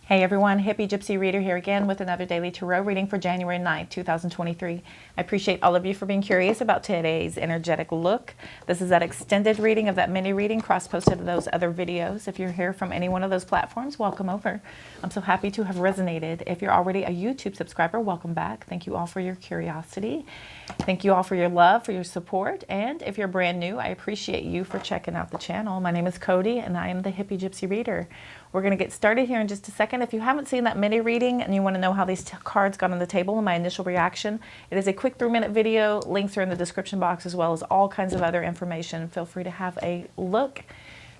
Hey everyone, Hippygypsyreader here again with another daily tarot reading for January 9th, 2023. I appreciate all of you for being curious about today's energetic look. This is that extended reading of that mini reading cross-posted to those other videos. If you're here from any one of those platforms, welcome over. I'm so happy to have resonated. If you're already a YouTube subscriber, welcome back. Thank you all for your curiosity. Thank you all for your love, for your support. And if you're brand new, I appreciate you for checking out the channel. My name is Cody and I am the Hippygypsyreader. We're going to get started here in just a second. If you haven't seen that mini reading and you want to know how these cards got on the table and my initial reaction, it is a quick 3-minute video. Links are in the description box as well as all kinds of other information. Feel free to have a look.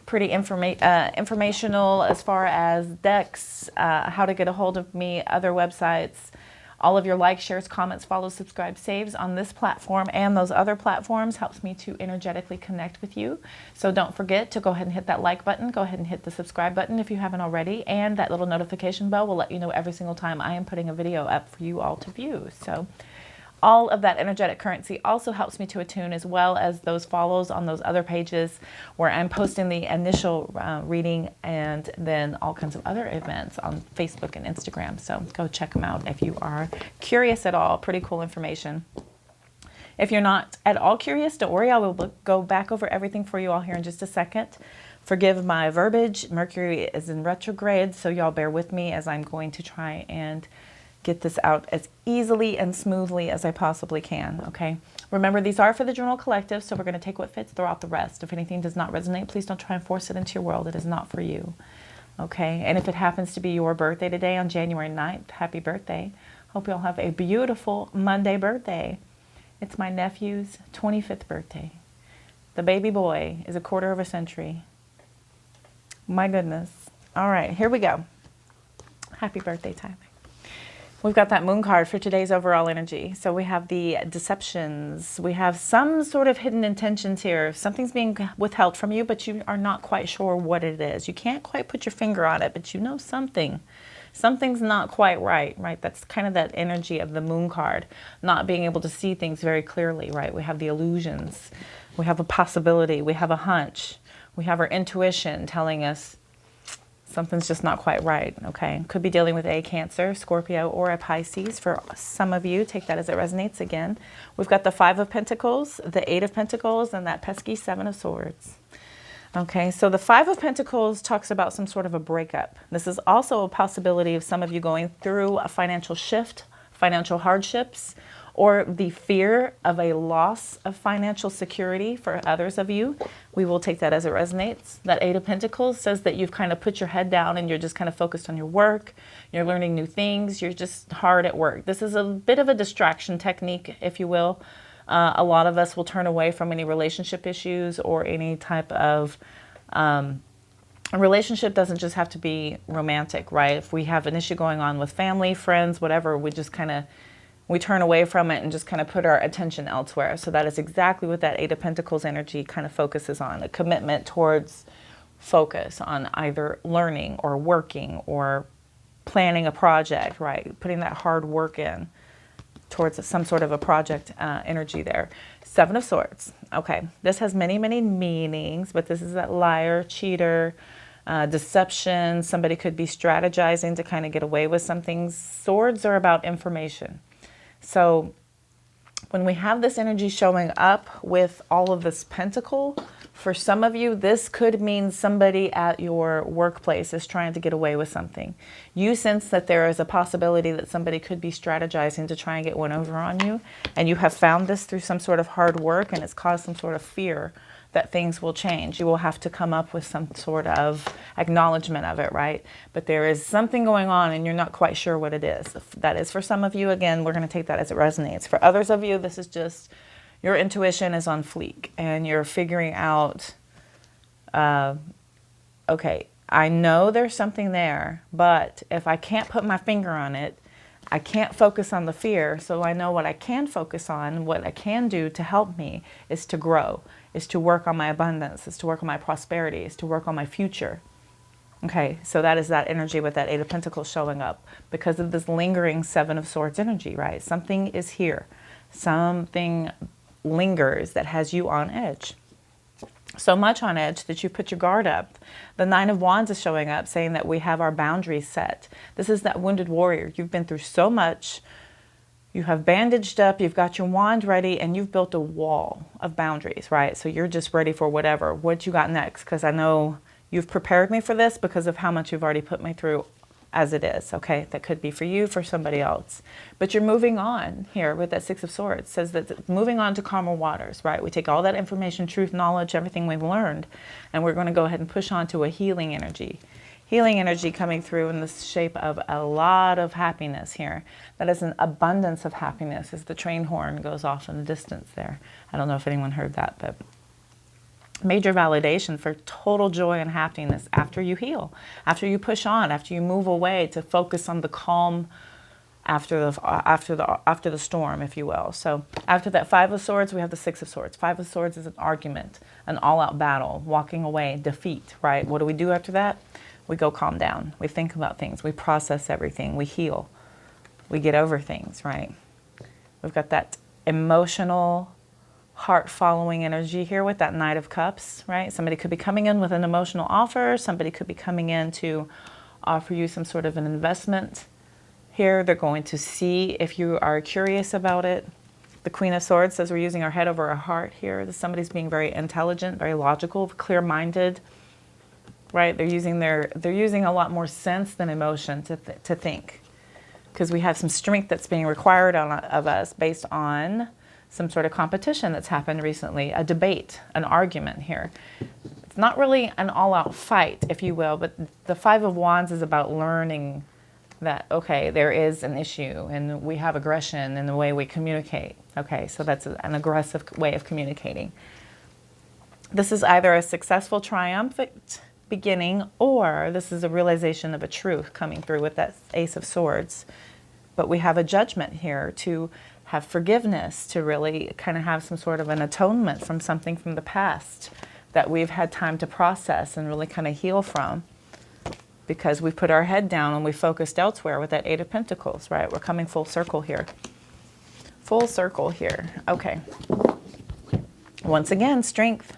Pretty informational as far as decks, how to get a hold of me, other websites. All of your likes, shares, comments, follows, subscribe, saves on this platform and those other platforms helps me to energetically connect with you. So don't forget to go ahead and hit that like button. Go ahead and hit the subscribe button if you haven't already. And that little notification bell will let you know every single time I am putting a video up for you all to view. So all of that energetic currency also helps me to attune, as well as those follows on those other pages where I'm posting the initial reading and then all kinds of other events on Facebook and Instagram. So go check them out if you are curious at all. Pretty cool information. If you're not at all curious, don't worry. I will go back over everything for you all here in just a second. Forgive my verbiage. Mercury is in retrograde, so y'all bear with me as I'm going to try and get this out as easily and smoothly as I possibly can, okay? Remember, these are for the Journal Collective, so we're going to take what fits, throw out the rest. If anything does not resonate, please don't try and force it into your world. It is not for you, okay? And if it happens to be your birthday today on January 9th, happy birthday. Hope you all have a beautiful Monday birthday. It's my nephew's 25th birthday. The baby boy is a quarter of a century. My goodness. All right, here we go. Happy birthday time. We've got that moon card for today's overall energy. So we have the deceptions. We have some sort of hidden intentions here. Something's being withheld from you, but you are not quite sure what it is. You can't quite put your finger on it, but you know something. Something's not quite right, right? That's kind of that energy of the moon card, not being able to see things very clearly, right? We have the illusions. We have a possibility. We have a hunch. We have our intuition telling us something's just not quite right, okay? Could be dealing with a Cancer, Scorpio, or a Pisces for some of you. Take that as it resonates again. We've got the 5 of Pentacles, the 8 of Pentacles, and that pesky 7 of Swords. Okay, so the 5 of Pentacles talks about some sort of a breakup. This is also a possibility of some of you going through a financial shift, financial hardships, or the fear of a loss of financial security for others of you. We will take that as it resonates. That 8 of Pentacles says that you've kind of put your head down and you're just kind of focused on your work. You're learning new things. You're just hard at work. This is a bit of a distraction technique, if you will. A lot of us will turn away from any relationship issues or any type of a relationship doesn't just have to be romantic, right? If we have an issue going on with family, friends, whatever, we turn away from it and just kind of put our attention elsewhere. So that is exactly what that 8 of Pentacles energy kind of focuses on, a commitment towards focus on either learning or working or planning a project, right? Putting that hard work in towards some sort of a project energy there. 7 of Swords. Okay, this has many, many meanings, but this is that liar, cheater, deception. Somebody could be strategizing to kind of get away with some things. Swords are about information. So when we have this energy showing up with all of this pentacle, for some of you, this could mean somebody at your workplace is trying to get away with something. You sense that there is a possibility that somebody could be strategizing to try and get one over on you. And you have found this through some sort of hard work and it's caused some sort of fear that things will change. You will have to come up with some sort of acknowledgement of it, right? But there is something going on and you're not quite sure what it is. If that is for some of you, again, we're going to take that as it resonates. For others of you, this is just your intuition is on fleek and you're figuring out, okay, I know there's something there, but if I can't put my finger on it, I can't focus on the fear. So I know what I can focus on, what I can do to help me is to grow, is to work on my abundance, is to work on my prosperity, is to work on my future. Okay, so that is that energy with that 8 of Pentacles showing up because of this lingering 7 of Swords energy, right? Something is here. Something lingers that has you on edge. so much on edge that you put your guard up. The Nine of Wands is showing up, saying that we have our boundaries set. This is that wounded warrior. You've been through so much. You have bandaged up, you've got your wand ready, and you've built a wall of boundaries, right? So you're just ready for whatever. What you got next? Because I know you've prepared me for this because of how much you've already put me through as it is, okay? That could be for you, for somebody else. But you're moving on here with that Six of Swords. It says that moving on to calmer waters, right? We take all that information, truth, knowledge, everything we've learned, and we're going to go ahead and push on to a healing energy. Healing energy coming through in the shape of a lot of happiness here. That is an abundance of happiness as the train horn goes off in the distance there. I don't know if anyone heard that, but major validation for total joy and happiness after you heal, after you push on, after you move away to focus on the calm after the storm, if you will. So after that Five of Swords, we have the Six of Swords. Five of Swords is an argument, an all-out battle, walking away, defeat, right? What do we do after that? We go calm down. We think about things. We process everything. We heal. We get over things, right? We've got that emotional, heart-following energy here with that Knight of Cups, right? Somebody could be coming in with an emotional offer. Somebody could be coming in to offer you some sort of an investment here. They're going to see if you are curious about it. The Queen of Swords says we're using our head over our heart here. Somebody's being very intelligent, very logical, clear-minded. Right, they're using a lot more sense than emotion to think, because we have some strength that's being required of us based on some sort of competition that's happened recently, a debate, an argument here. It's not really an all-out fight, if you will, but the Five of Wands is about learning that, okay, there is an issue and we have aggression in the way we communicate. Okay, so that's an aggressive way of communicating. This is either a successful, triumphant beginning, or this is a realization of a truth coming through with that Ace of Swords. But we have a judgment here to have forgiveness, to really kind of have some sort of an atonement from something from the past that we've had time to process and really kind of heal from, because we put our head down and we focused elsewhere with that Eight of Pentacles, right? We're coming full circle here. Full circle here. Okay. Once again, strength.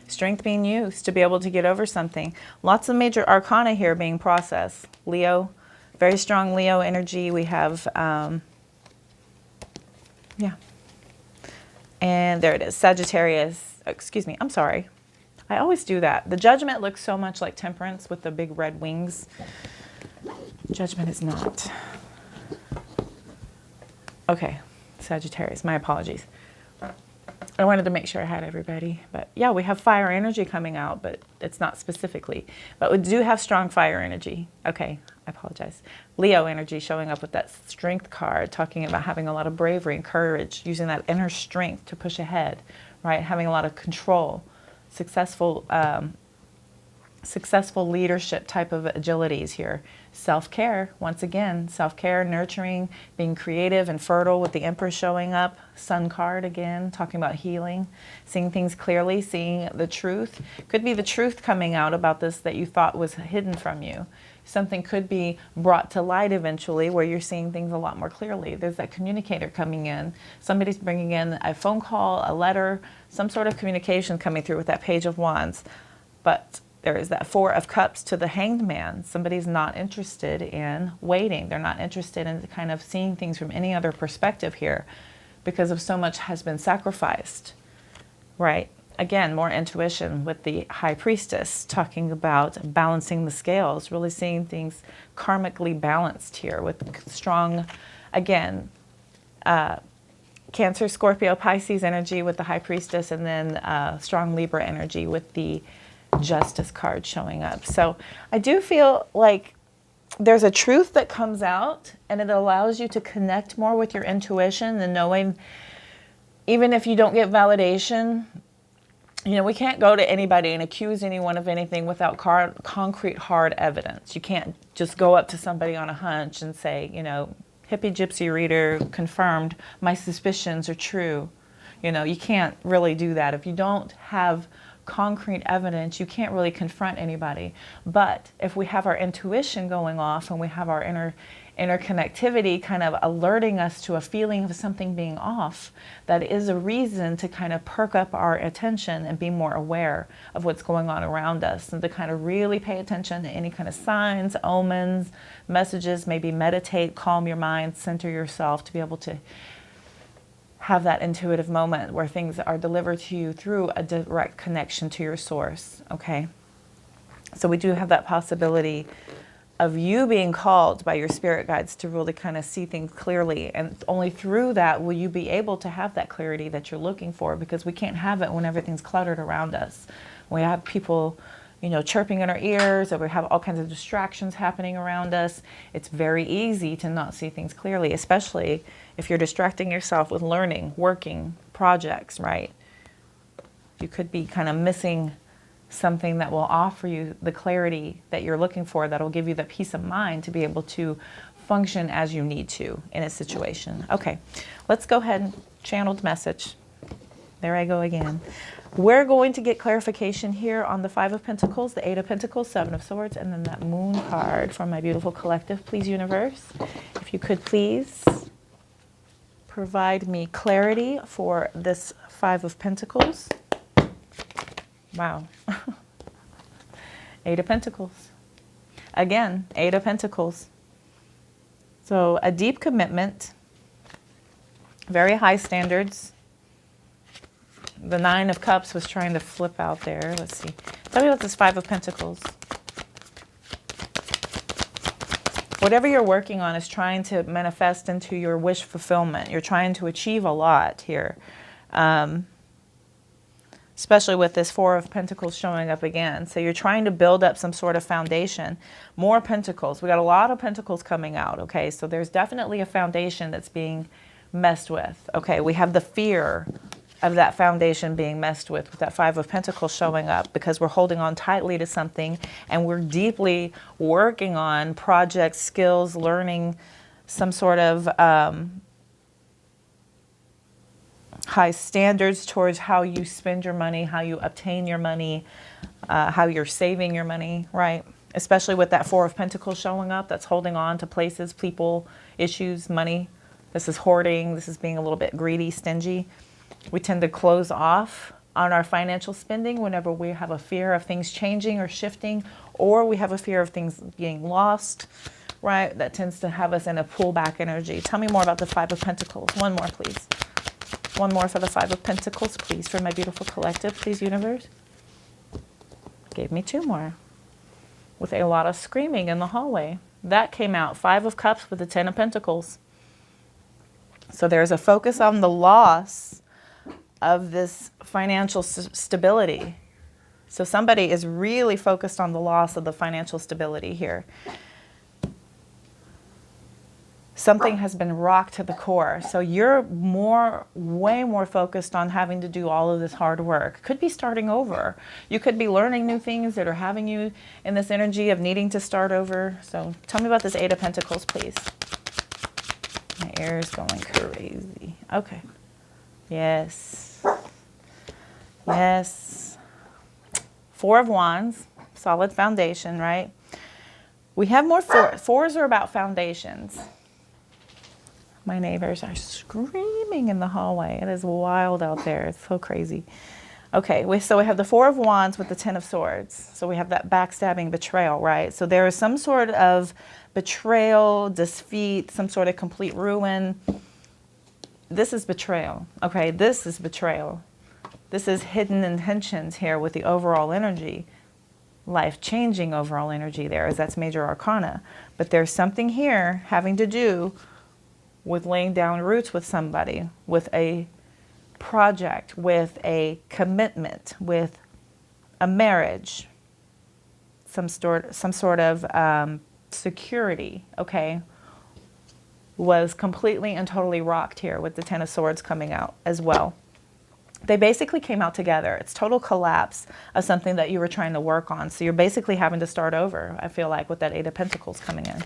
Strength being used to be able to get over something. Lots of major arcana here being processed. Leo, very strong Leo energy. We have, yeah. And there it is, Sagittarius. Excuse me, I'm sorry. I always do that. The Judgment looks so much like Temperance with the big red wings. Judgment is not. Okay, Sagittarius, my apologies. I wanted to make sure I had everybody, but yeah, we have fire energy coming out, but it's not specifically. But we do have strong fire energy. Okay, I apologize. Leo energy showing up with that strength card, talking about having a lot of bravery and courage, using that inner strength to push ahead, right? Having a lot of control, successful leadership type of agilities here. Self-care, once again, self-care, nurturing, being creative and fertile with the Empress showing up. Sun card again, talking about healing, seeing things clearly, seeing the truth. Could be the truth coming out about this that you thought was hidden from you. Something could be brought to light eventually where you're seeing things a lot more clearly. There's that communicator coming in. Somebody's bringing in a phone call, a letter, some sort of communication coming through with that Page of Wands. But there is that Four of Cups to the Hanged Man. Somebody's not interested in waiting. They're not interested in kind of seeing things from any other perspective here because of so much has been sacrificed, right? Again, more intuition with the High Priestess, talking about balancing the scales, really seeing things karmically balanced here with strong, again, Cancer, Scorpio, Pisces energy with the High Priestess, and then strong Libra energy with the Justice card showing up. So I do feel like there's a truth that comes out, and it allows you to connect more with your intuition and knowing, even if you don't get validation, you know, we can't go to anybody and accuse anyone of anything without concrete, hard evidence. You can't just go up to somebody on a hunch and say, you know, Hippygypsyreader confirmed my suspicions are true. You know, you can't really do that if you don't have concrete evidence, you can't really confront anybody. But if we have our intuition going off and we have our interconnectivity kind of alerting us to a feeling of something being off, that is a reason to kind of perk up our attention and be more aware of what's going on around us, and to kind of really pay attention to any kind of signs, omens, messages, maybe meditate, calm your mind, center yourself to be able to have that intuitive moment where things are delivered to you through a direct connection to your source, okay? So we do have that possibility of you being called by your spirit guides to really kind of see things clearly. And only through that will you be able to have that clarity that you're looking for, because we can't have it when everything's cluttered around us. When we have people, you know, chirping in our ears, or we have all kinds of distractions happening around us, it's very easy to not see things clearly, especially if you're distracting yourself with learning, working, projects, right? You could be kind of missing something that will offer you the clarity that you're looking for, that'll give you the peace of mind to be able to function as you need to in a situation. Okay, let's go ahead and channel the message. There I go again. We're going to get clarification here on the Five of Pentacles, the Eight of Pentacles, Seven of Swords, and then that Moon card from my beautiful collective. Please, universe, if you could please provide me clarity for this Five of Pentacles. Wow. Eight of Pentacles. Again, Eight of Pentacles. So a deep commitment, very high standards. The Nine of Cups was trying to flip out there. Let's see. Tell me about this Five of Pentacles. Whatever you're working on is trying to manifest into your wish fulfillment. You're trying to achieve a lot here. Especially with this Four of Pentacles showing up again. So you're trying to build up some sort of foundation. More Pentacles. We got a lot of Pentacles coming out, okay? So there's definitely a foundation that's being messed with, okay? We have the fear of that foundation being messed with that Five of Pentacles showing up, because we're holding on tightly to something and we're deeply working on projects, skills, learning some sort of high standards towards how you spend your money, how you obtain your money, how you're saving your money, right? Especially with that Four of Pentacles showing up, that's holding on to places, people, issues, money. This is hoarding. This is being a little bit greedy, stingy. We tend to close off on our financial spending whenever we have a fear of things changing or shifting, or we have a fear of things being lost, right? That tends to have us in a pullback energy. Tell me more about the Five of Pentacles. One more, please. One more for the Five of Pentacles, please, for my beautiful collective, please, universe. Gave me two more. With a lot of screaming in the hallway. That came out, Five of Cups with the Ten of Pentacles. So there's a focus on the loss of this financial stability. So somebody is really focused on the loss of the financial stability here. Something has been rocked to the core. So you're way more focused on having to do all of this hard work. Could be starting over. You could be learning new things that are having you in this energy of needing to start over. So tell me about this Eight of Pentacles, please. My ear is going crazy. Okay. Yes. Yes. Four of Wands. Solid foundation, right? We have more fours are about foundations. My neighbors are screaming in the hallway. It is wild out there. It's so crazy. Okay, so we have the Four of Wands with the Ten of Swords. So we have that backstabbing betrayal, right? So there is some sort of betrayal, defeat, some sort of complete ruin. This is betrayal, okay? This is betrayal. This is hidden intentions here with the overall energy. Life-changing overall energy there, as that's major arcana. But there's something here having to do with laying down roots with somebody, with a project, with a commitment, with a marriage, some sort of security, okay, was completely and totally rocked here with the Ten of Swords coming out as well. They basically came out together. It's total collapse of something that you were trying to work on. So you're basically having to start over, I feel like, with that Eight of Pentacles coming in.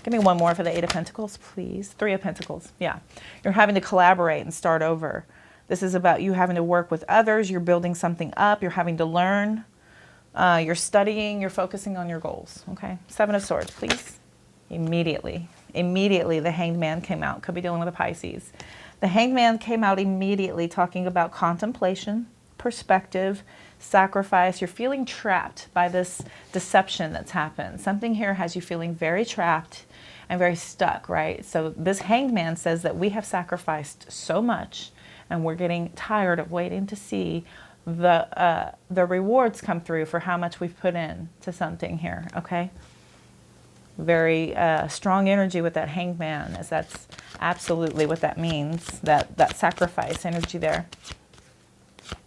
Give me one more for the Eight of Pentacles, please. Three of Pentacles, yeah. You're having to collaborate and start over. This is about you having to work with others. You're building something up. You're having to learn. You're studying. You're focusing on your goals. Okay. Seven of Swords, please. Immediately the Hanged Man came out. Could be dealing with a Pisces. The Hanged Man came out immediately, talking about contemplation, perspective, sacrifice. You're feeling trapped by this deception that's happened. Something here has you feeling very trapped and very stuck, right? So this Hanged Man says that we have sacrificed so much and we're getting tired of waiting to see the rewards come through for how much we've put in to something here, okay? Very strong energy with that Hanged Man, as that's absolutely what that means, that sacrifice energy there.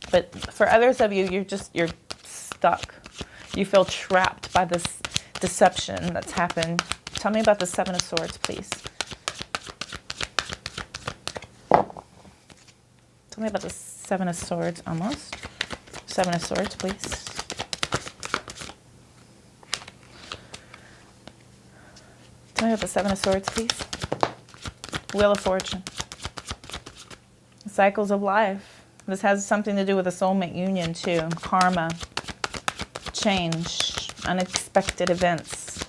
But for others of you, you're stuck. You feel trapped by this deception that's happened. Tell me about the Seven of Swords, please. Tell me about the Seven of Swords, almost. Seven of Swords, please. Tell me about the Seven of Swords, please. Wheel of Fortune. Cycles of life. This has something to do with a soulmate union too. Karma, change, unexpected events.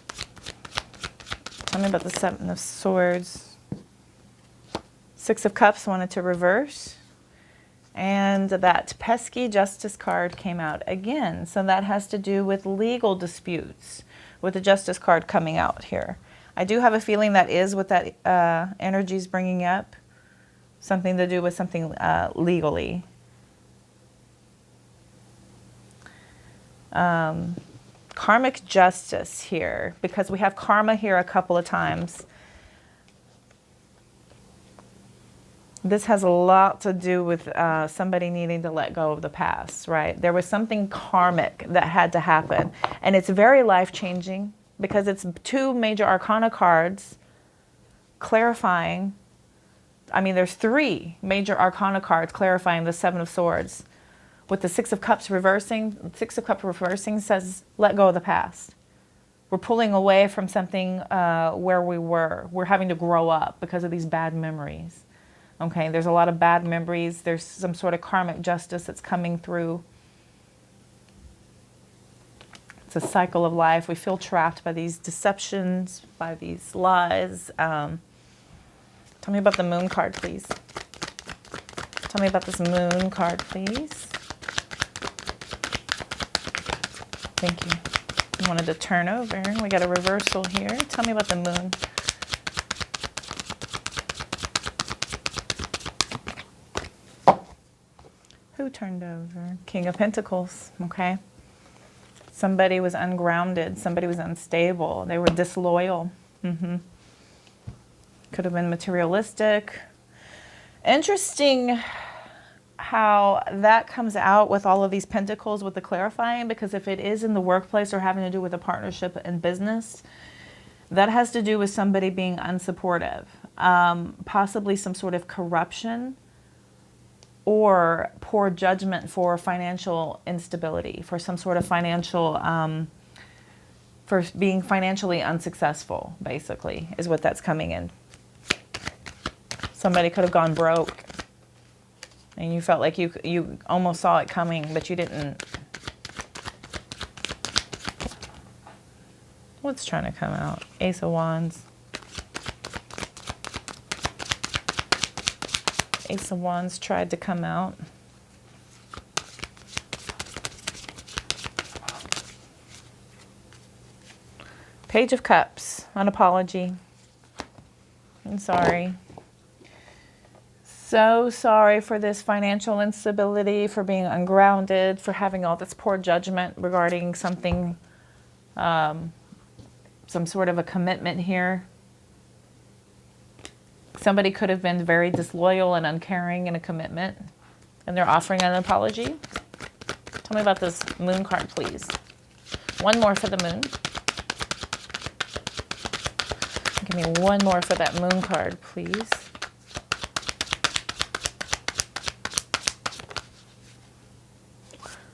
Tell me about the Seven of Swords. Six of Cups wanted to reverse. And that pesky Justice card came out again. So that has to do with legal disputes, with the Justice card coming out here. I do have a feeling that is what that energy is bringing up. Something to do with something legally. Karmic justice here, because we have karma here a couple of times. This has a lot to do with somebody needing to let go of the past, right? There was something karmic that had to happen. And it's very life-changing because it's two major arcana cards clarifying. I mean, there's three major arcana cards clarifying the Seven of Swords. With the Six of Cups reversing, Six of Cups reversing says, let go of the past. We're pulling away from something where we were. We're having to grow up because of these bad memories. Okay, there's a lot of bad memories. There's some sort of karmic justice that's coming through. It's a cycle of life. We feel trapped by these deceptions, by these lies. Tell me about the Moon card, please. Tell me about this Moon card, please. Thank you. I wanted to turn over. We got a reversal here. Tell me about the Moon. Who turned over? King of Pentacles, okay? Somebody was ungrounded. Somebody was unstable. They were disloyal. Could have been materialistic. Interesting how that comes out with all of these pentacles with the clarifying, because if it is in the workplace or having to do with a partnership in business, that has to do with somebody being unsupportive, possibly some sort of corruption or poor judgment for financial instability, for some sort of financial, for being financially unsuccessful, basically, is what that's coming in. Somebody could have gone broke and you felt like you almost saw it coming, but you didn't. What's trying to come out? Ace of Wands. Ace of Wands tried to come out. Page of Cups. An apology. I'm sorry. So sorry for this financial instability, for being ungrounded, for having all this poor judgment regarding something, some sort of a commitment here. Somebody could have been very disloyal and uncaring in a commitment, and they're offering an apology. Tell me about this Moon card, please. One more for the Moon. Give me one more for that Moon card, please.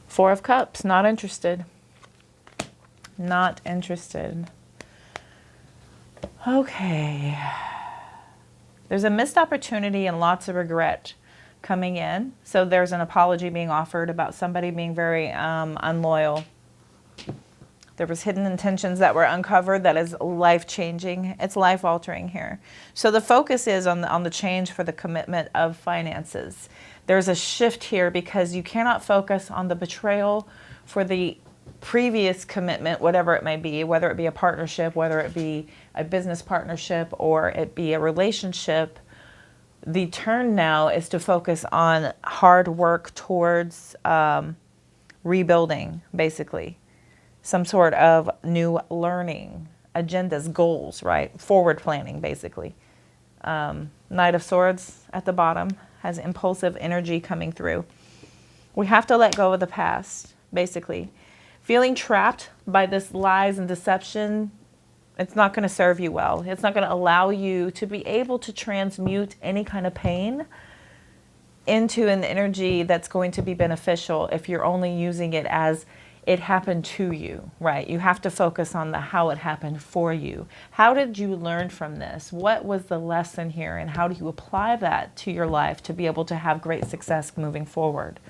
Four of Cups, not interested. Not interested. Okay. There's a missed opportunity and lots of regret coming in. So there's an apology being offered about somebody being very unloyal. There was hidden intentions that were uncovered that is life-changing. It's life-altering here. So the focus is on the change for the commitment of finances. There's a shift here because you cannot focus on the betrayal for the previous commitment, whatever it may be, whether it be a partnership, whether it be a business partnership, or it be a relationship. The turn now is to focus on hard work towards rebuilding, basically. Some sort of new learning, agendas, goals, right? Forward planning, basically. Knight of Swords at the bottom has impulsive energy coming through. We have to let go of the past, basically. Feeling trapped by this lies and deception, it's not going to serve you well. It's not going to allow you to be able to transmute any kind of pain into an energy that's going to be beneficial if you're only using it as it happened to you, right? You have to focus on the how it happened for you. How did you learn from this? What was the lesson here? And how do you apply that to your life to be able to have great success moving forward?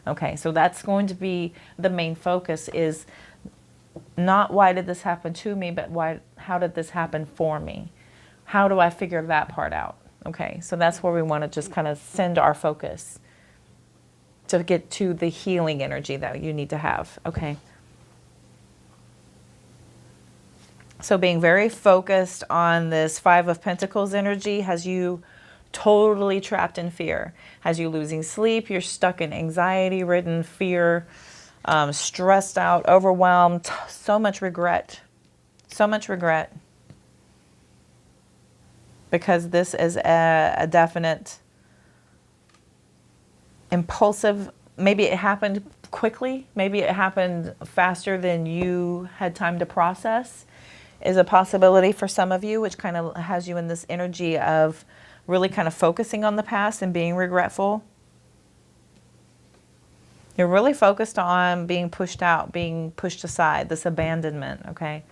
Okay, so that's going to be the main focus, is not why did this happen to me, but how did this happen for me? How do I figure that part out? Okay, so that's where we want to just kind of send our focus to get to the healing energy that you need to have. Okay. So being very focused on this Five of Pentacles energy has you totally trapped in fear. Has you losing sleep, you're stuck in anxiety-ridden fear, stressed out, overwhelmed, so much regret. So much regret. Because this is a definite impulsive, maybe it happened quickly, maybe it happened faster than you had time to process, is a possibility for some of you, which kind of has you in this energy of really kind of focusing on the past and being regretful. You're really focused on being pushed out, being pushed aside, this abandonment, okay?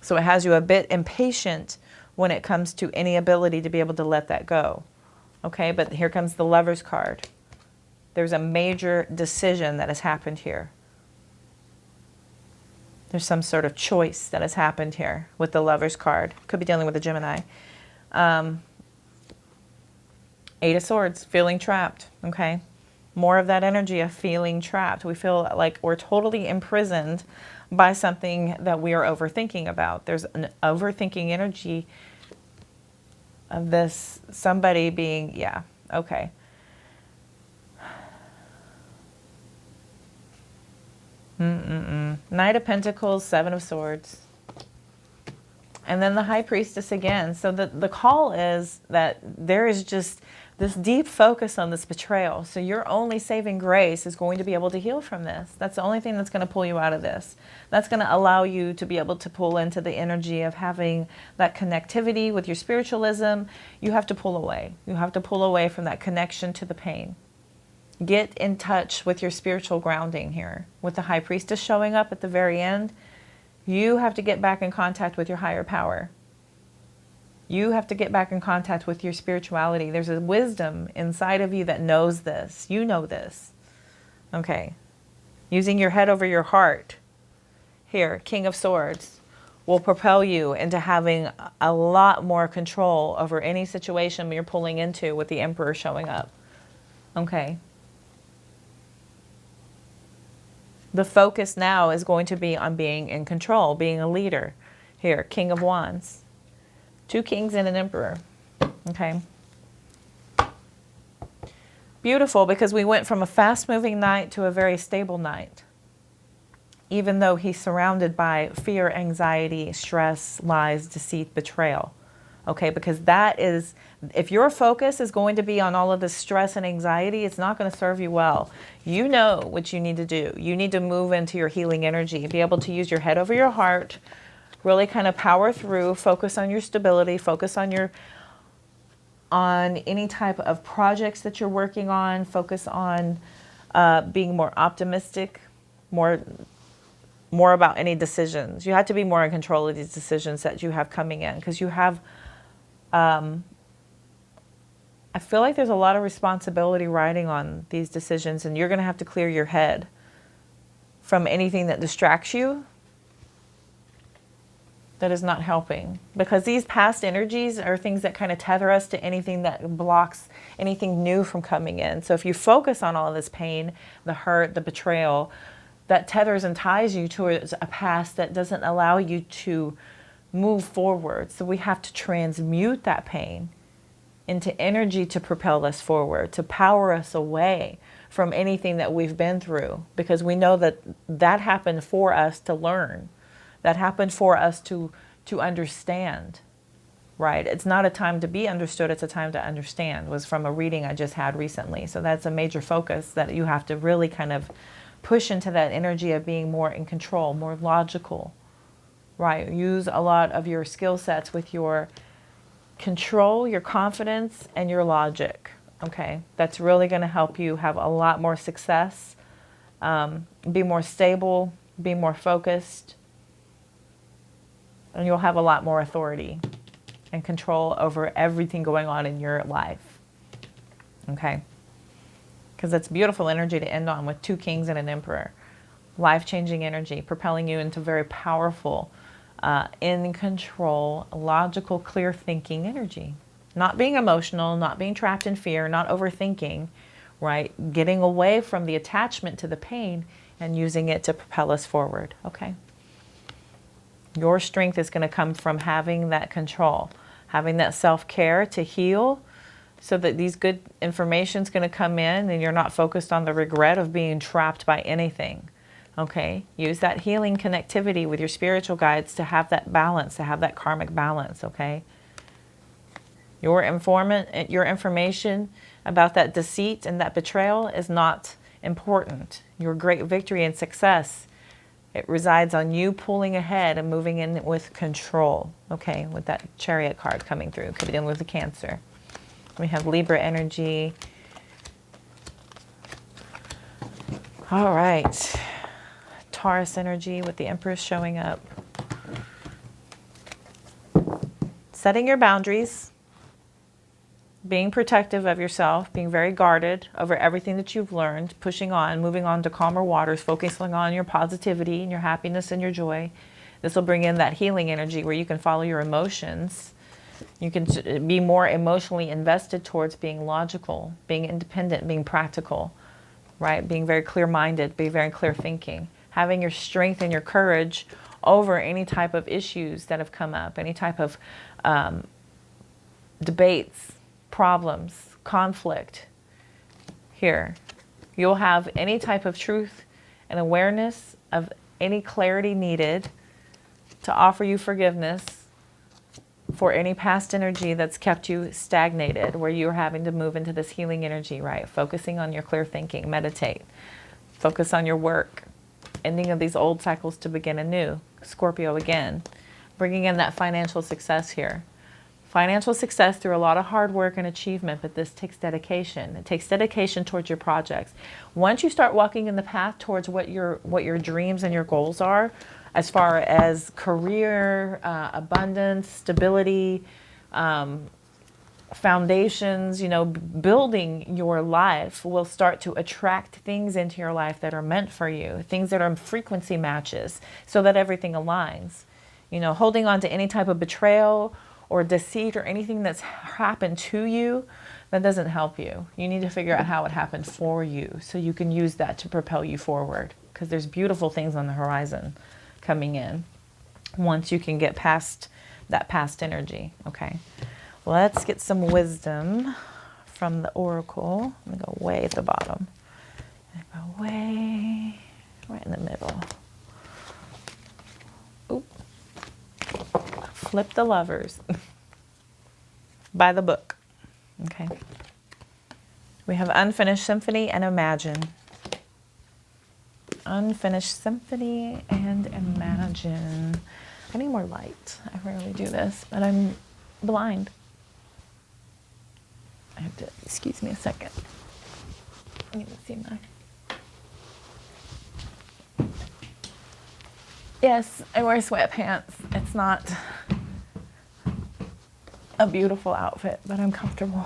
So it has you a bit impatient when it comes to any ability to be able to let that go, okay? But here comes the Lover's card. There's a major decision that has happened here. There's some sort of choice that has happened here with the Lover's card. Could be dealing with a Gemini. Eight of Swords, feeling trapped, okay? More of that energy of feeling trapped. We feel like we're totally imprisoned by something that we are overthinking about. There's an overthinking energy of this, somebody being, yeah, okay. Knight of Pentacles, Seven of Swords. And then the High Priestess again. So the call is that there is just this deep focus on this betrayal. So your only saving grace is going to be able to heal from this. That's the only thing that's going to pull you out of this. That's going to allow you to be able to pull into the energy of having that connectivity with your spiritualism. You have to pull away. You have to pull away from that connection to the pain. Get in touch with your spiritual grounding here. With the High Priestess showing up at the very end, you have to get back in contact with your higher power. You have to get back in contact with your spirituality. There's a wisdom inside of you that knows this. You know this. Okay. Using your head over your heart. Here, King of Swords will propel you into having a lot more control over any situation you're pulling into with the Emperor showing up. Okay. The focus now is going to be on being in control, being a leader. Here, King of Wands. Two kings and an emperor. Okay. Beautiful, because we went from a fast-moving knight to a very stable knight. Even though he's surrounded by fear, anxiety, stress, lies, deceit, betrayal. Okay, because that is, if your focus is going to be on all of this stress and anxiety, it's not going to serve you well. You know what you need to do. You need to move into your healing energy, be able to use your head over your heart, really kind of power through, focus on your stability, focus on any type of projects that you're working on, focus on being more optimistic, more about any decisions. You have to be more in control of these decisions that you have coming in, because you have a I feel like there's a lot of responsibility riding on these decisions, and you're going to have to clear your head from anything that distracts you that is not helping. Because these past energies are things that kind of tether us to anything that blocks anything new from coming in. So if you focus on all of this pain, the hurt, the betrayal, that tethers and ties you towards a past that doesn't allow you to move forward. So we have to transmute that pain into energy to propel us forward, to power us away from anything that we've been through, because we know that that happened for us to learn. That happened for us to understand, right? It's not a time to be understood, it's a time to understand, was from a reading I just had recently. So that's a major focus that you have to really kind of push into that energy of being more in control, more logical, right? Use a lot of your skill sets with your control, your confidence, and your logic, okay? That's really going to help you have a lot more success, be more stable, be more focused, and you'll have a lot more authority and control over everything going on in your life, okay? Because that's beautiful energy to end on with 2 kings and an emperor. Life-changing energy, propelling you into very powerful, in control, logical, clear thinking energy. Not being emotional, not being trapped in fear, not overthinking, right? Getting away from the attachment to the pain and using it to propel us forward, okay? Your strength is going to come from having that control, having that self-care to heal, so that these good information is going to come in and you're not focused on the regret of being trapped by anything. Okay? Use that healing connectivity with your spiritual guides to have that balance, to have that karmic balance, okay? Your information about that deceit and that betrayal is not important. Your great victory and success, it resides on you pulling ahead and moving in with control, okay? With that Chariot card coming through, could be dealing with the Cancer. We have Libra energy. All right. Taurus energy with the Empress showing up. Setting your boundaries. Being protective of yourself. Being very guarded over everything that you've learned. Pushing on, moving on to calmer waters. Focusing on your positivity and your happiness and your joy. This will bring in that healing energy where you can follow your emotions. You can be more emotionally invested towards being logical, being independent, being practical, right? Being very clear-minded, being very clear thinking. Having your strength and your courage over any type of issues that have come up, any type of debates, problems, conflict. Here, you'll have any type of truth and awareness of any clarity needed to offer you forgiveness for any past energy that's kept you stagnated, where you're having to move into this healing energy, right? Focusing on your clear thinking, meditate. Focus on your work. Ending of these old cycles to begin anew. Scorpio again. Bringing in that financial success here. Financial success through a lot of hard work and achievement, but this takes dedication. It takes dedication towards your projects. Once you start walking in the path towards what your dreams and your goals are, as far as career, abundance, stability, foundations, you know, building your life will start to attract things into your life that are meant for you, things that are frequency matches, so that everything aligns. You know, holding on to any type of betrayal or deceit or anything that's happened to you, that doesn't help you. You need to figure out how it happened for you so you can use that to propel you forward, because there's beautiful things on the horizon coming in once you can get past that past energy. Okay, let's get some wisdom from the oracle. I'm gonna go way at the bottom. Go way right in the middle. Oop. Flip the Lovers by the book. Okay, we have Unfinished Symphony and Imagine. Unfinished Symphony and Imagine. I need more light. I rarely do this, but I'm blind. I have to, excuse me a second. I need to see my... Yes, I wear sweatpants. It's not a beautiful outfit, but I'm comfortable.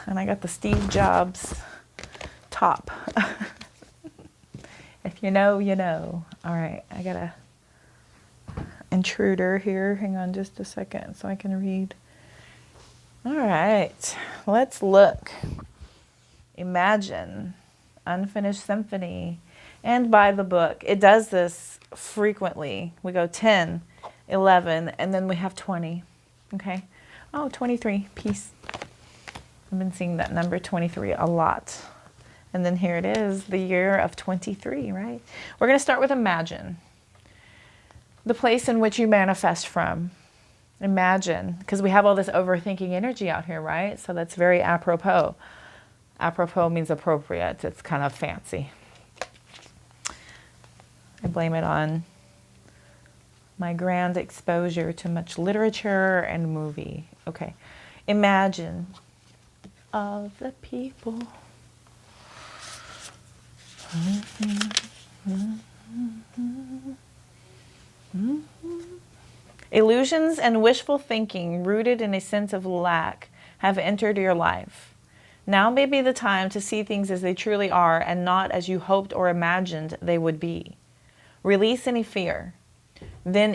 And I got the Steve Jobs top. If you know, you know. All right, I got a intruder here. Hang on just a second so I can read. All right, let's look. Imagine, Unfinished Symphony, and by the book. It does this frequently. We go 10, 11, and then we have 20. Okay. Oh, 23. Peace. I've been seeing that number 23 a lot. And then here it is, the year of 23, right? We're going to start with imagine. The place in which you manifest from. Imagine, because we have all this overthinking energy out here, right? So that's very apropos. Apropos means appropriate. It's kind of fancy. I blame it on my grand exposure to much literature and movie. Okay. Imagine of the people. Illusions and wishful thinking rooted in a sense of lack have entered your life. Now may be the time to see things as they truly are and not as you hoped or imagined they would be. Release any fear. Then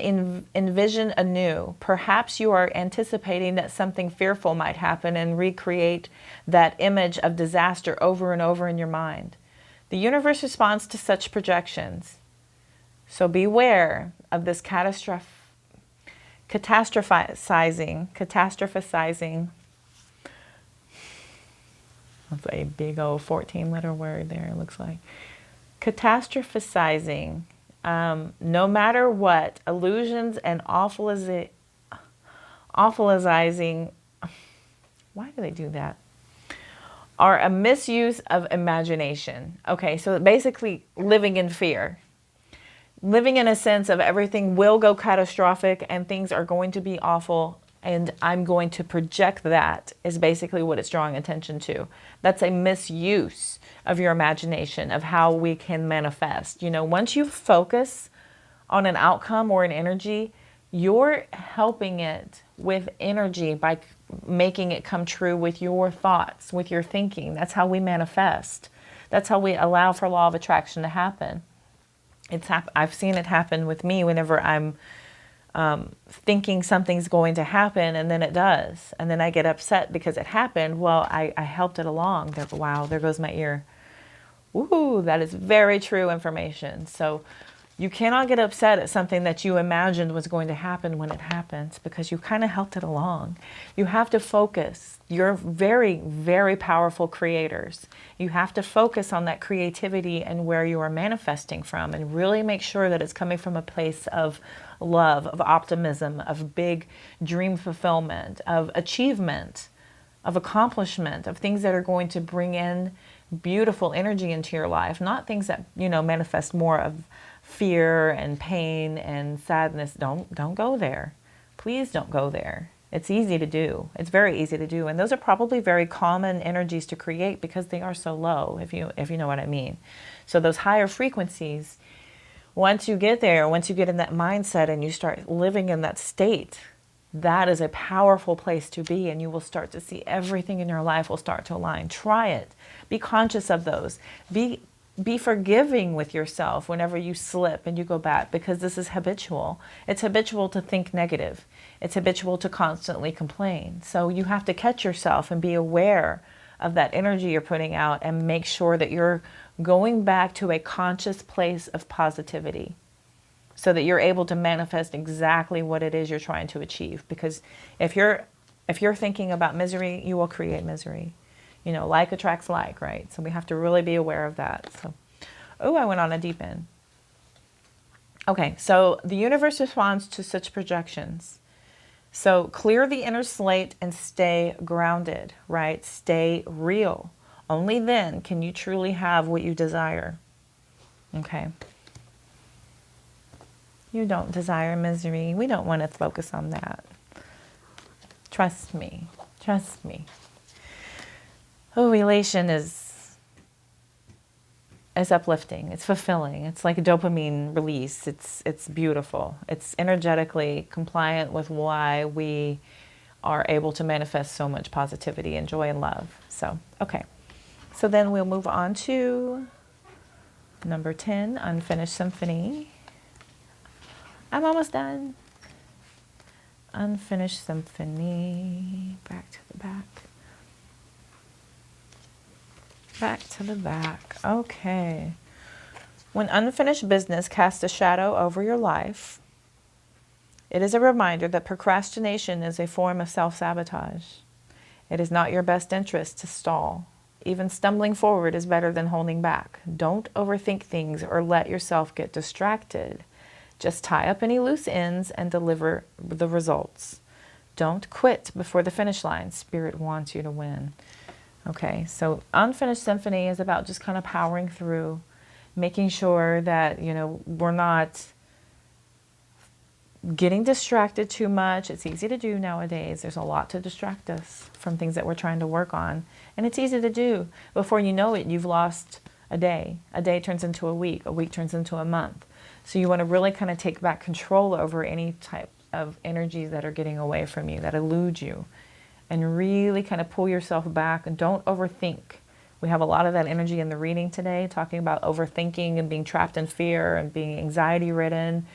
envision anew. Perhaps you are anticipating that something fearful might happen and recreate that image of disaster over and over in your mind. The universe responds to such projections. So beware of this catastrophizing. That's a big old 14-letter word there, it looks like. Catastrophizing. No matter what, illusions and awfulizing. Why do they do that? Are a misuse of imagination. Okay, so basically living in fear. Living in a sense of everything will go catastrophic and things are going to be awful and I'm going to project that is basically what it's drawing attention to. That's a misuse of your imagination, of how we can manifest. You know, once you focus on an outcome or an energy, you're helping it with energy by making it come true with your thoughts, with your thinking. That's how we manifest. That's how we allow for law of attraction to happen. I've seen it happen with me whenever I'm thinking something's going to happen and then it does. And then I get upset because it happened. Well, I helped it along. Wow, there goes my ear. Woohoo, that is very true information. So you cannot get upset at something that you imagined was going to happen when it happens because you kind of helped it along. You have to focus. You're very, very powerful creators. You have to focus on that creativity and where you are manifesting from and really make sure that it's coming from a place of love, of optimism, of big dream fulfillment, of achievement, of accomplishment, of things that are going to bring in beautiful energy into your life, not things that, you know, manifest more of fear and pain and sadness. Don't go there. Please don't go there. It's easy to do. It's very easy to do. And those are probably very common energies to create because they are so low, if you know what I mean. So those higher frequencies, once you get there, once you get in that mindset and you start living in that state, that is a powerful place to be, and you will start to see everything in your life will start to align. Try it. Be conscious of those. Be forgiving with yourself whenever you slip and you go back, because this is habitual. It's habitual to think negative. It's habitual to constantly complain. So you have to catch yourself and be aware of that energy you're putting out and make sure that you're going back to a conscious place of positivity so that you're able to manifest exactly what it is you're trying to achieve. Because if you're thinking about misery, you will create misery. You know, like attracts like, right? So we have to really be aware of that. So, oh, I went on a deep end. Okay, so the universe responds to such projections. So clear the inner slate and stay grounded, right? Stay real. Only then can you truly have what you desire. Okay. You don't desire misery. We don't want to focus on that. Trust me. Trust me. Oh, elation is uplifting. It's fulfilling. It's like a dopamine release. It's beautiful. It's energetically compliant with why we are able to manifest so much positivity and joy and love. So, okay. So then we'll move on to number 10, Unfinished Symphony. I'm almost done. Unfinished Symphony. Back to the back. Back to the back. Okay. When unfinished business casts a shadow over your life, it is a reminder that procrastination is a form of self-sabotage. It is not your best interest to stall. Even stumbling forward is better than holding back. Don't overthink things or let yourself get distracted. Just tie up any loose ends and deliver the results. Don't quit before the finish line. Spirit wants you to win. Okay, so Unfinished Symphony is about just kind of powering through, making sure that, you know, we're not getting distracted too much. It's easy to do nowadays. There's a lot to distract us from things that we're trying to work on. And it's easy to do. Before you know it, you've lost a day. A day turns into a week turns into a month. So you want to really kind of take back control over any type of energies that are getting away from you, that elude you. And really kind of pull yourself back and don't overthink. We have a lot of that energy in the reading today, talking about overthinking and being trapped in fear and being anxiety-ridden,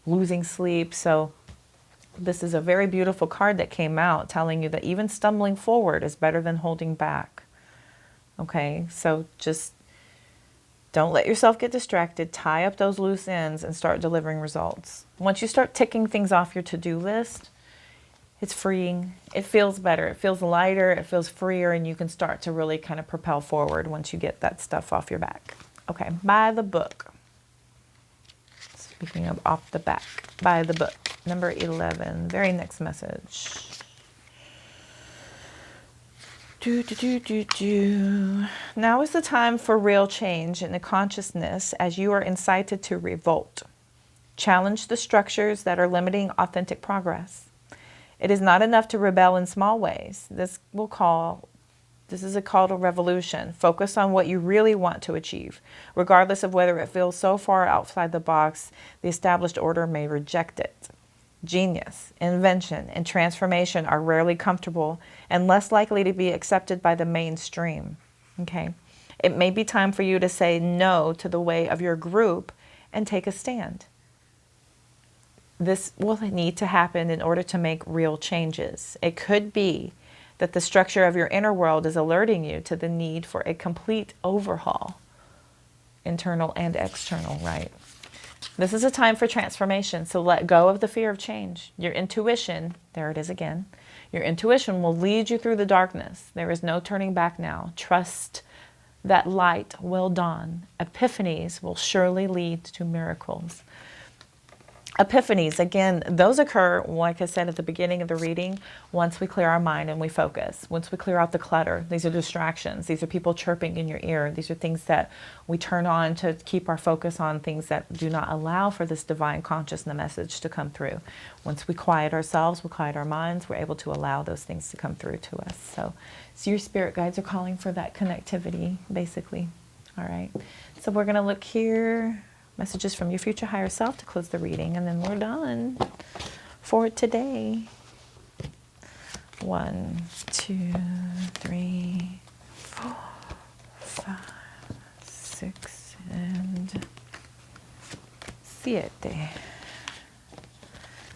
losing sleep. So this is a very beautiful card that came out telling you that even stumbling forward is better than holding back. Okay, so just don't let yourself get distracted. Tie up those loose ends and start delivering results. Once you start ticking things off your to-do list, it's freeing. It feels better. It feels lighter. It feels freer, and you can start to really kind of propel forward once you get that stuff off your back. Okay, by the book. Speaking of off the back, by the book. Number 11, very next message. Now is the time for real change in the consciousness as you are incited to revolt. Challenge the structures that are limiting authentic progress. It is not enough to rebel in small ways. This is a call to revolution. Focus on what you really want to achieve. Regardless of whether it feels so far outside the box, the established order may reject it. Genius, invention, and transformation are rarely comfortable and less likely to be accepted by the mainstream. Okay? It may be time for you to say no to the way of your group and take a stand. This will need to happen in order to make real changes. It could be that the structure of your inner world is alerting you to the need for a complete overhaul, internal and external, right? This is a time for transformation, so let go of the fear of change. Your intuition, there it is again, your intuition will lead you through the darkness. There is no turning back now. Trust that light will dawn. Epiphanies will surely lead to miracles. Epiphanies, again, those occur, like I said at the beginning of the reading, once we clear our mind and we focus. Once we clear out the clutter. These are distractions. These are people chirping in your ear. These are things that we turn on to keep our focus on things that do not allow for this divine consciousness message to come through. Once we quiet ourselves, we quiet our minds, we're able to allow those things to come through to us. So your spirit guides are calling for that connectivity, basically. All right. So we're going to look here. Messages from your future higher self to close the reading, and then we're done for today. 1, 2, 3, 4, 5, 6, and 7.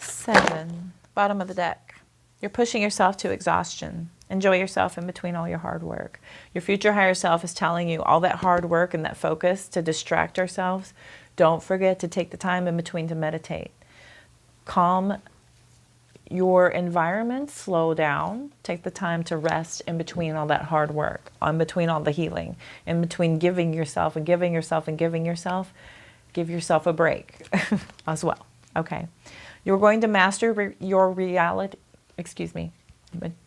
7. Bottom of the deck. You're pushing yourself to exhaustion. Enjoy yourself in between all your hard work. Your future higher self is telling you all that hard work and that focus to distract ourselves. Don't forget to take the time in between to meditate. Calm your environment, slow down, take the time to rest in between all that hard work, in between all the healing, in between giving yourself and giving yourself and giving yourself. Give yourself a break as well, okay? You're going to master your reality,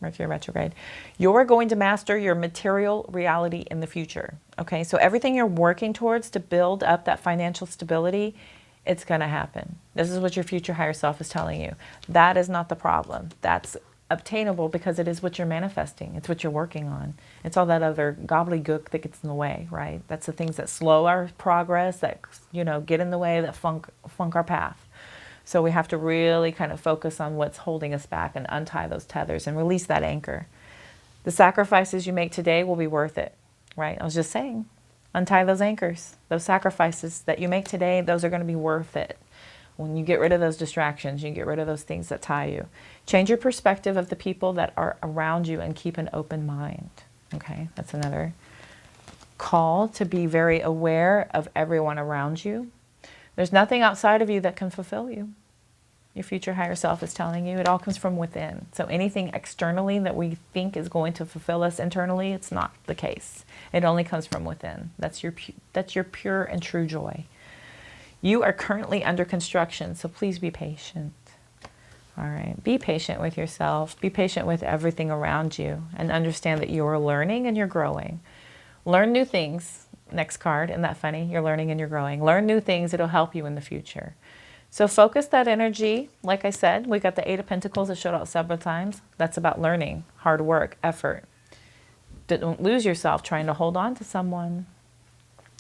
Mercury retrograde. You're going to master your material reality in the future. Okay, so everything you're working towards to build up that financial stability, it's going to happen. This is what your future higher self is telling you. That is not the problem. That's obtainable because it is what you're manifesting. It's what you're working on. It's all that other gobbledygook that gets in the way, right? That's the things that slow our progress, that, you know, get in the way, that funk our path. So we have to really kind of focus on what's holding us back and untie those tethers and release that anchor. The sacrifices you make today will be worth it, right? I was just saying, untie those anchors. Those sacrifices that you make today, those are going to be worth it. When you get rid of those distractions, you get rid of those things that tie you. Change your perspective of the people that are around you and keep an open mind. Okay, that's another call, to be very aware of everyone around you. There's nothing outside of you that can fulfill you. Your future higher self is telling you it all comes from within. So anything externally that we think is going to fulfill us internally, it's not the case. It only comes from within. That's your pure and true joy. You are currently under construction, so please be patient. All right, be patient with yourself. Be patient with everything around you, and understand that you are learning and you're growing. Learn new things. Next card, isn't that funny? You're learning and you're growing. Learn new things. It'll help you in the future. So focus that energy. Like I said, we got the Eight of Pentacles that showed out several times. That's about learning, hard work, effort. Don't lose yourself trying to hold on to someone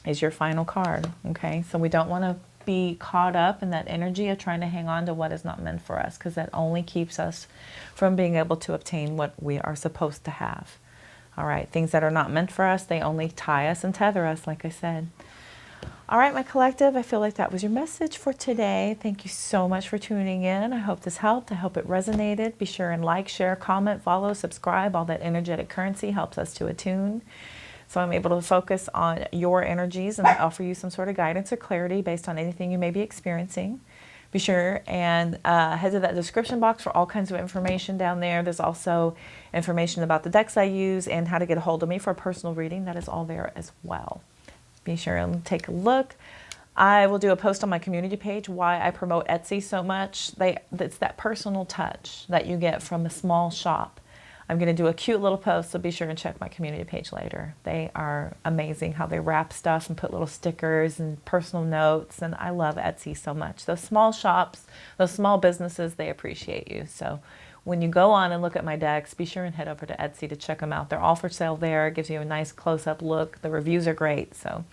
is your final card. Okay, so we don't want to be caught up in that energy of trying to hang on to what is not meant for us, because that only keeps us from being able to obtain what we are supposed to have. All right, things that are not meant for us, they only tie us and tether us, like I said. All right, my collective, I feel like that was your message for today. Thank you so much for tuning in. I hope this helped. I hope it resonated. Be sure and like, share, comment, follow, subscribe. All that energetic currency helps us to attune. So I'm able to focus on your energies and offer you some sort of guidance or clarity based on anything you may be experiencing. Be sure and head to that description box for all kinds of information down there. There's also information about the decks I use and how to get a hold of me for a personal reading. That is all there as well. Be sure and take a look. I will do a post on my community page why I promote Etsy so much. It's that personal touch that you get from a small shop. I'm going to do a cute little post, so be sure and check my community page later. They are amazing how they wrap stuff and put little stickers and personal notes, and I love Etsy so much. Those small shops, those small businesses, they appreciate you. So when you go on and look at my decks, be sure and head over to Etsy to check them out. They're all for sale there. It gives you a nice close-up look. The reviews are great, so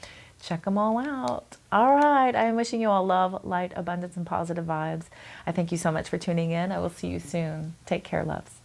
check them all out. All right, I am wishing you all love, light, abundance, and positive vibes. I thank you so much for tuning in. I will see you soon. Take care, loves.